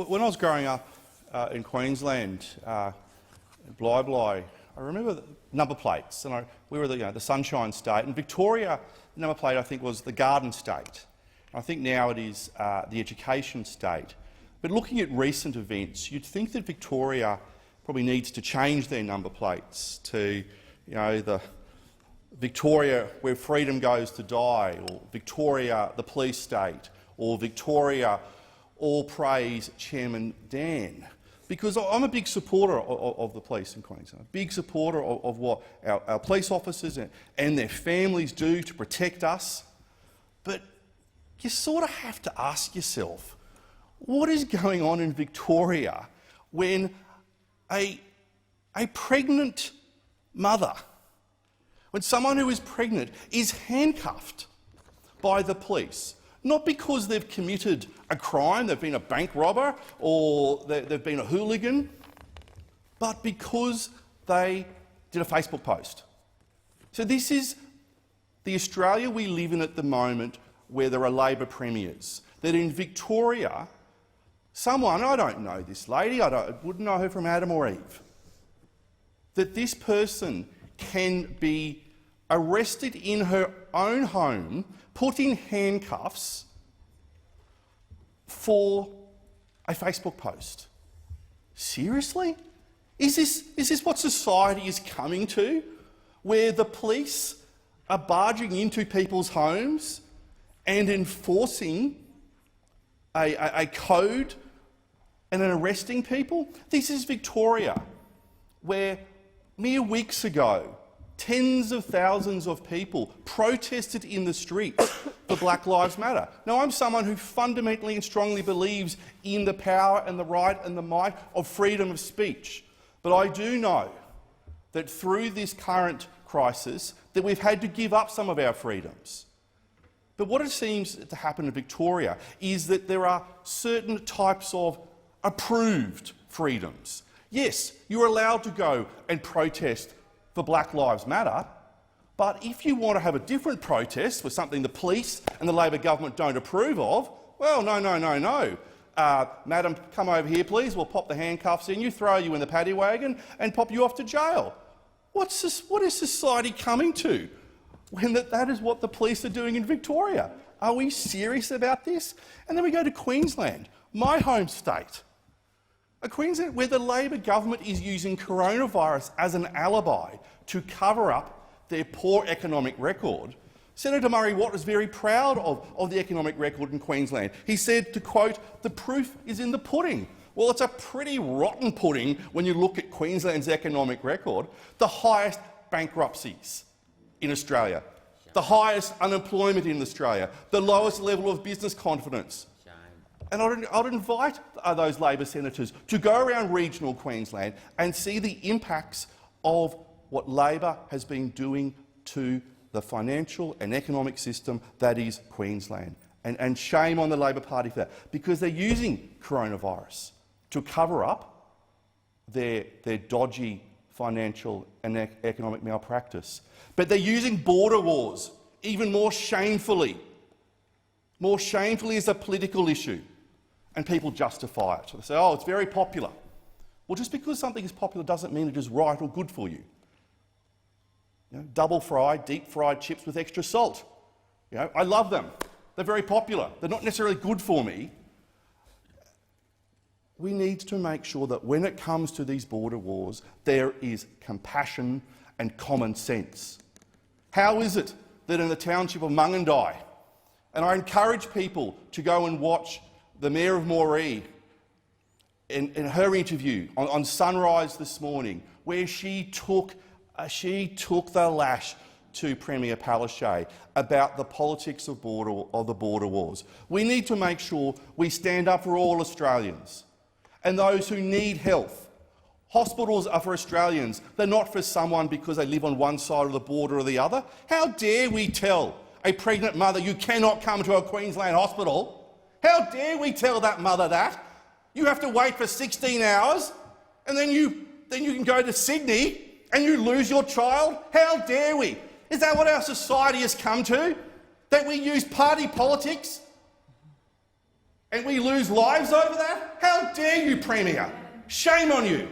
when I was growing up in Queensland, Bli Bli, I remember the number plates, and we were the Sunshine State, and Victoria, the number plate I think was the Garden State. I think now it is the Education State. But looking at recent events, you'd think that Victoria probably needs to change their number plates to, the Victoria where freedom goes to die, or Victoria the police state, or Victoria all praise Chairman Dan. Because I'm a big supporter of the police in Queensland, a big supporter of what our police officers and their families do to protect us. But you sort of have to ask yourself, what is going on in Victoria when a pregnant mother, when someone who is pregnant is handcuffed by the police, not because they've committed a crime, they've been a bank robber or they've been a hooligan, but because they did a Facebook post. So this is the Australia we live in at the moment, where there are Labor premiers. That in Victoria, someone, I don't know this lady, I wouldn't know her from Adam or Eve, that this person can be arrested in her own home, put in handcuffs for a Facebook post. Seriously? Is this what society is coming to, where the police are barging into people's homes and enforcing a code and arresting people? This is Victoria, where mere weeks ago tens of thousands of people protested in the streets for Black Lives Matter. Now, I'm someone who fundamentally and strongly believes in the power and the right and the might of freedom of speech, but I do know that through this current crisis that we've had to give up some of our freedoms. But what it seems to happen in Victoria is that there are certain types of approved freedoms. Yes, you're allowed to go and protest for Black Lives Matter, but if you want to have a different protest for something the police and the Labor government don't approve of, well, no. Madam, come over here, please. We'll pop the handcuffs in you, throw you in the paddy wagon and pop you off to jail. What is society coming to when that is what the police are doing in Victoria? Are we serious about this? And then we go to Queensland, my home state. A Queensland where the Labor government is using coronavirus as an alibi to cover up their poor economic record. Senator Murray Watt was very proud of the economic record in Queensland. He said, to quote, "The proof is in the pudding." Well, it's a pretty rotten pudding when you look at Queensland's economic record. The highest bankruptcies in Australia, the highest unemployment in Australia, the lowest level of business confidence. And I'd invite those Labor senators to go around regional Queensland and see the impacts of what Labor has been doing to the financial and economic system that is Queensland. And shame on the Labor Party for that, because they're using coronavirus to cover up their dodgy financial and economic malpractice. But they're using border wars even more shamefully. More shamefully as a political issue. And people justify it. They say, oh, it's very popular. Well, just because something is popular doesn't mean it is right or good for you. Double-fried, deep-fried chips with extra salt. I love them. They're very popular. They're not necessarily good for me. We need to make sure that when it comes to these border wars, there is compassion and common sense. How is it that in the township of Mungandai, and I encourage people to go and watch the Mayor of Moree in her interview on Sunrise this morning, where she took the lash to Premier Palaszczuk about the politics of the border wars. We need to make sure we stand up for all Australians and those who need health. Hospitals are for Australians. They're not for someone because they live on one side of the border or the other. How dare we tell a pregnant mother, you cannot come to a Queensland hospital? How dare we tell that mother that? You have to wait for 16 hours and then you can go to Sydney and you lose your child? How dare we? Is that what our society has come to? That we use party politics and we lose lives over that? How you, Premier. Shame on you.